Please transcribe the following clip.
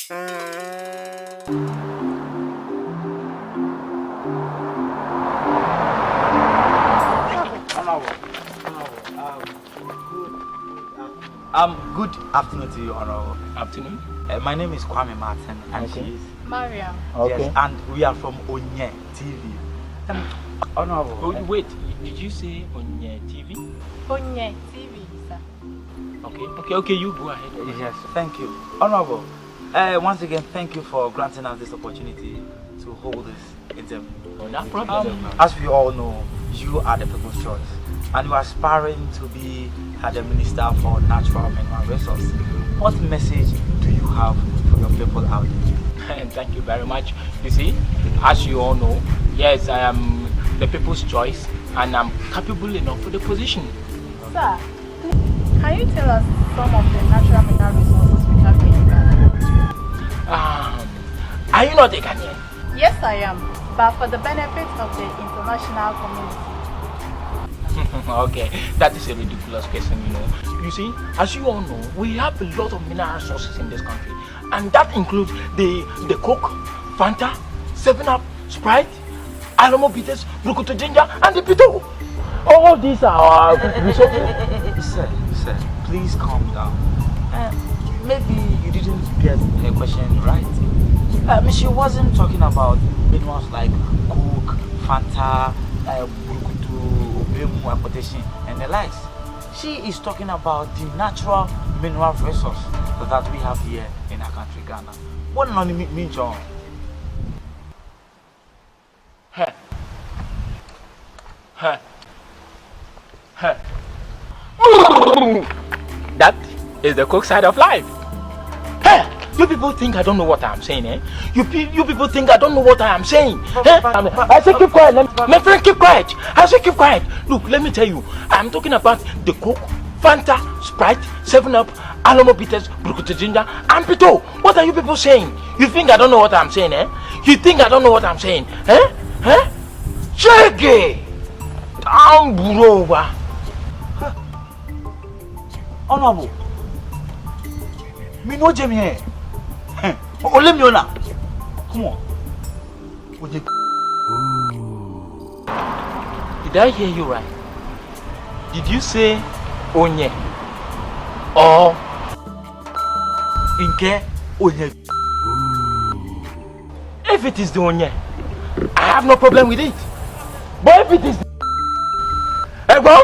Good afternoon to you, Honorable. Afternoon. My name is Kwame Martin, and she is Maria. Okay. Yes, and we are from Onye TV. Honorable. Oh, wait, did you say Onye TV? Onye TV, sir. Okay, you go ahead. Yes, thank you. Honorable, once again, thank you for granting us this opportunity to hold this interview. No problem. As we all know, you are the people's choice, and you are aspiring to be the Minister for Natural Mineral Resources. What message do you have for your people out there? Thank you very much. You see, as you all know, yes, I am the people's choice, and I'm capable enough for the position. Sir, can you tell us some of the natural mineral resources we have in Ghana? Are you not a Ghanaian? Yes, I am, but for the benefit of the international community. Okay, that is a ridiculous question, you know. You see, as you all know, we have a lot of mineral resources in this country, and that includes the Coke, Fanta, 7-Up, Sprite, Ahello Minister, Brukutu Ginger, and the Pito. All these are resources. Sir, please calm down. Maybe you didn't get her question right. She wasn't talking about minerals like Coke, Fanta, Brukutu, and the likes. She is talking about the natural mineral resource that we have here in our country, Ghana. What does it mean, John? That is the Coke side of life. You people think I don't know what I'm saying, eh? You people think I don't know what I am saying. I say keep quiet. My friend, keep quiet. I say keep quiet. Look, let me tell you. I'm talking about the Coke, Fanta, Sprite, 7-Up, Ahello Minister, Brukutu Ginger, and Pito. What are you people saying? You think I don't know what I'm saying, eh? You think I don't know what I'm saying, eh? Check it. Down, bro. Honorable. Me no Jamie. Oh, let me on. Come on. Did I hear you right? Did you say Onye or Inke Onye? If it is the Onye, I have no problem with it. But if it is Ego,